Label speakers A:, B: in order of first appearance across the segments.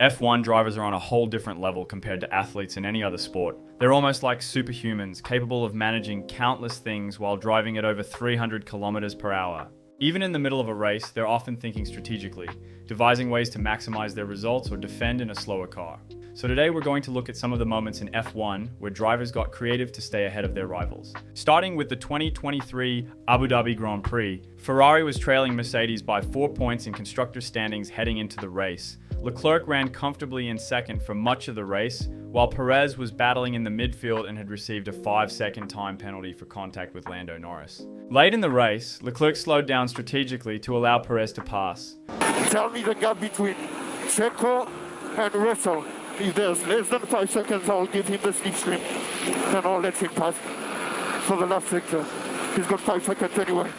A: F1 drivers are on a whole different level compared to athletes in any other sport. They're almost like superhumans, capable of managing countless things while driving at over 300 kilometers per hour. Even in the middle of a race, they're often thinking strategically, devising ways to maximize their results or defend in a slower car. So today we're going to look at some of the moments in F1 where drivers got creative to stay ahead of their rivals. Starting with the 2023 Abu Dhabi Grand Prix, Ferrari was trailing Mercedes by 4 points in constructors' standings heading into the race. Leclerc ran comfortably in second for much of the race, while Perez was battling in the midfield and had received a 5-second time penalty for contact with Lando Norris. Late in the race, Leclerc slowed down strategically to allow Perez to pass.
B: Tell me the gap between Checo and Russell. If there's less than 5 seconds, I'll give him the slipstream. Then I'll let him pass for the last sector. He's got 5 seconds anyway.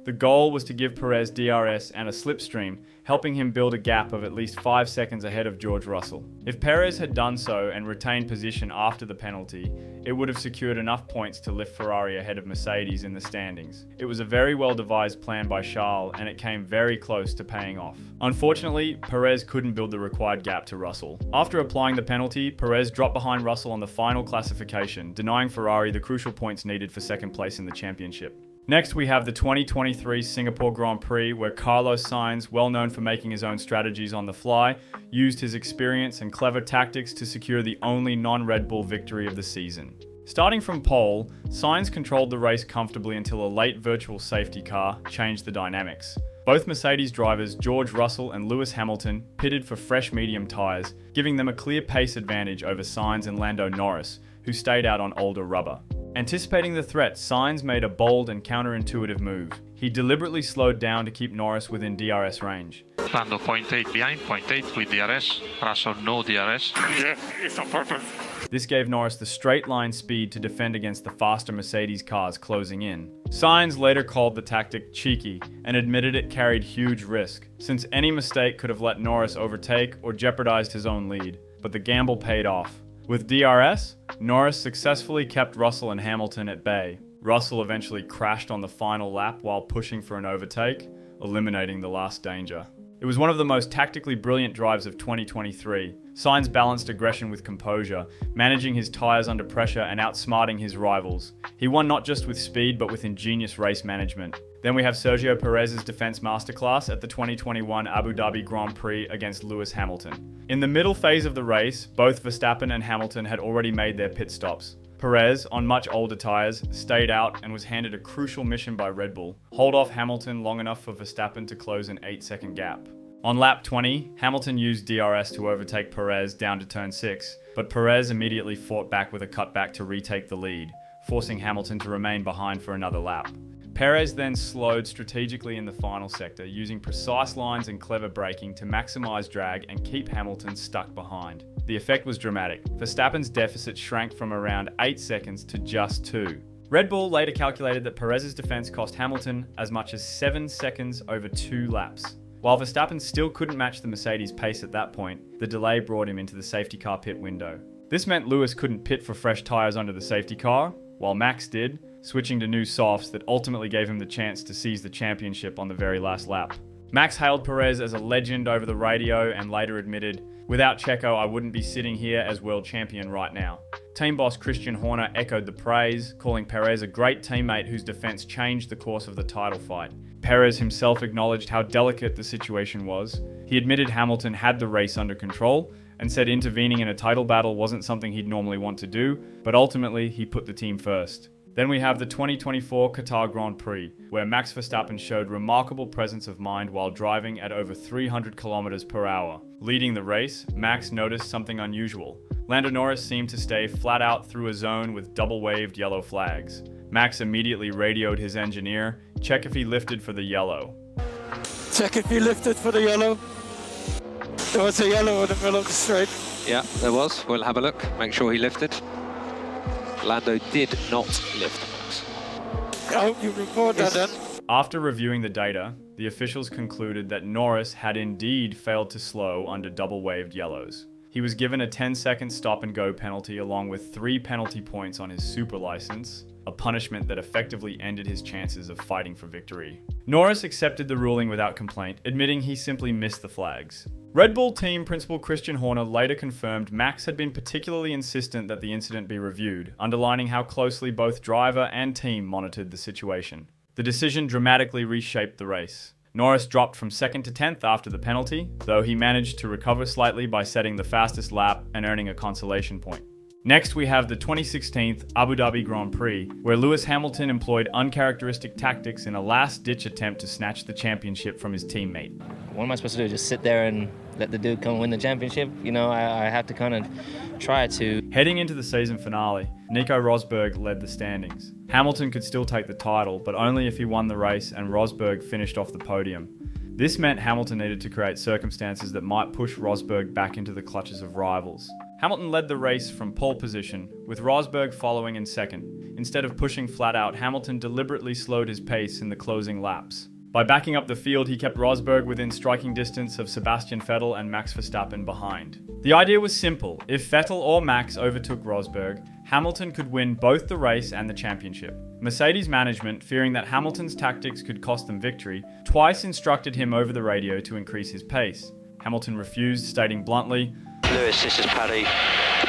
A: The goal was to give Perez DRS and a slipstream, helping him build a gap of at least 5 seconds ahead of George Russell. If Perez had done so and retained position after the penalty, it would have secured enough points to lift Ferrari ahead of Mercedes in the standings. It was a very well-devised plan by Charles, and it came very close to paying off. Unfortunately, Perez couldn't build the required gap to Russell. After applying the penalty, Perez dropped behind Russell on the final classification, denying Ferrari the crucial points needed for second place in the championship. Next, we have the 2023 Singapore Grand Prix, where Carlos Sainz, well known for making his own strategies on the fly, used his experience and clever tactics to secure the only non-Red Bull victory of the season. Starting from pole, Sainz controlled the race comfortably until a late virtual safety car changed the dynamics. Both Mercedes drivers, George Russell and Lewis Hamilton, pitted for fresh medium tyres, giving them a clear pace advantage over Sainz and Lando Norris, who stayed out on older rubber. Anticipating the threat, Sainz made a bold and counterintuitive move. He deliberately slowed down to keep Norris within DRS range.
C: Lando 0.8 behind, 0.8 with DRS, Russell no DRS.
B: Yeah, it's on purpose.
A: This gave Norris the straight line speed to defend against the faster Mercedes cars closing in. Sainz later called the tactic cheeky and admitted it carried huge risk, since any mistake could have let Norris overtake or jeopardized his own lead. But the gamble paid off. With DRS, Norris successfully kept Russell and Hamilton at bay. Russell eventually crashed on the final lap while pushing for an overtake, eliminating the last danger. It was one of the most tactically brilliant drives of 2023. Sainz balanced aggression with composure, managing his tyres under pressure and outsmarting his rivals. He won not just with speed, but with ingenious race management. Then we have Sergio Perez's defense masterclass at the 2021 Abu Dhabi Grand Prix against Lewis Hamilton. In the middle phase of the race, both Verstappen and Hamilton had already made their pit stops. Perez, on much older tyres, stayed out and was handed a crucial mission by Red Bull: hold off Hamilton long enough for Verstappen to close an 8-second gap. On lap 20, Hamilton used DRS to overtake Perez down to turn 6, but Perez immediately fought back with a cutback to retake the lead, forcing Hamilton to remain behind for another lap. Perez then slowed strategically in the final sector, using precise lines and clever braking to maximize drag and keep Hamilton stuck behind. The effect was dramatic. Verstappen's deficit shrank from around 8 seconds to just 2. Red Bull later calculated that Perez's defense cost Hamilton as much as 7 seconds over 2 laps. While Verstappen still couldn't match the Mercedes pace at that point, the delay brought him into the safety car pit window. This meant Lewis couldn't pit for fresh tyres under the safety car, while Max did, switching to new softs that ultimately gave him the chance to seize the championship on the very last lap. Max hailed Perez as a legend over the radio and later admitted, "Without Checo, I wouldn't be sitting here as world champion right now." Team boss Christian Horner echoed the praise, calling Perez a great teammate whose defense changed the course of the title fight. Perez himself acknowledged how delicate the situation was. He admitted Hamilton had the race under control and said intervening in a title battle wasn't something he'd normally want to do, but ultimately he put the team first. Then we have the 2024 Qatar Grand Prix, where Max Verstappen showed remarkable presence of mind while driving at over 300 kilometers per hour. Leading the race, Max noticed something unusual. Lando Norris seemed to stay flat out through a zone with double-waved yellow flags. Max immediately radioed his engineer, check if he lifted for the yellow.
D: Check if he lifted for the yellow. There was a yellow in the middle of the straight.
E: Yeah, there was. We'll have a look, make sure he lifted. Lando did not lift, Max.
D: I hope you report that then.
A: After reviewing the data, the officials concluded that Norris had indeed failed to slow under double-waved yellows. He was given a 10-second stop-and-go penalty along with 3 penalty points on his super license, a punishment that effectively ended his chances of fighting for victory. Norris accepted the ruling without complaint, admitting he simply missed the flags. Red Bull team principal Christian Horner later confirmed Max had been particularly insistent that the incident be reviewed, underlining how closely both driver and team monitored the situation. The decision dramatically reshaped the race. Norris dropped from 2nd to 10th after the penalty, though he managed to recover slightly by setting the fastest lap and earning a consolation point. Next, we have the 2016 Abu Dhabi Grand Prix, where Lewis Hamilton employed uncharacteristic tactics in a last-ditch attempt to snatch the championship from his teammate.
F: What am I supposed to do? Just sit there and let the dude come win the championship? You know, I have to kind of try to.
A: Heading into the season finale, Nico Rosberg led the standings. Hamilton could still take the title, but only if he won the race and Rosberg finished off the podium. This meant Hamilton needed to create circumstances that might push Rosberg back into the clutches of rivals. Hamilton led the race from pole position, with Rosberg following in second. Instead of pushing flat out, Hamilton deliberately slowed his pace in the closing laps. By backing up the field, he kept Rosberg within striking distance of Sebastian Vettel and Max Verstappen behind. The idea was simple. If Vettel or Max overtook Rosberg, Hamilton could win both the race and the championship. Mercedes management, fearing that Hamilton's tactics could cost them victory, twice instructed him over the radio to increase his pace. Hamilton refused, stating bluntly,
G: "Lewis, this is Paddy.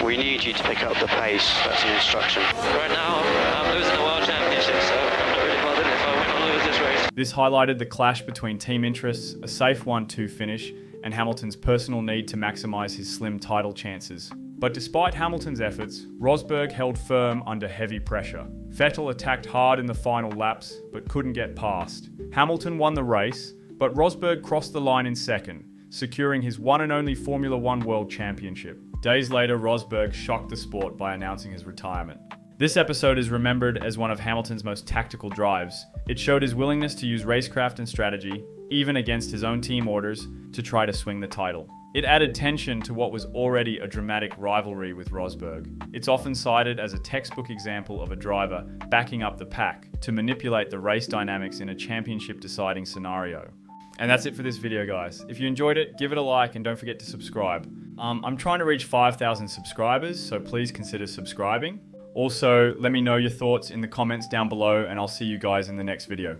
G: We need you to pick up the pace. That's the instruction."
F: Right now, I'm losing the world championship, so I'm not really bothered if I win or lose this race.
A: This highlighted the clash between team interests, a safe 1-2 finish, and Hamilton's personal need to maximise his slim title chances. But despite Hamilton's efforts, Rosberg held firm under heavy pressure. Vettel attacked hard in the final laps, but couldn't get past. Hamilton won the race, but Rosberg crossed the line in second, securing his one and only Formula One World Championship. Days later, Rosberg shocked the sport by announcing his retirement. This episode is remembered as one of Hamilton's most tactical drives. It showed his willingness to use racecraft and strategy, even against his own team orders, to try to swing the title. It added tension to what was already a dramatic rivalry with Rosberg. It's often cited as a textbook example of a driver backing up the pack to manipulate the race dynamics in a championship-deciding scenario. And that's it for this video, guys. If you enjoyed it, give it a like and don't forget to subscribe. I'm trying to reach 5,000 subscribers, so please consider subscribing. Also, let me know your thoughts in the comments down below, and I'll see you guys in the next video.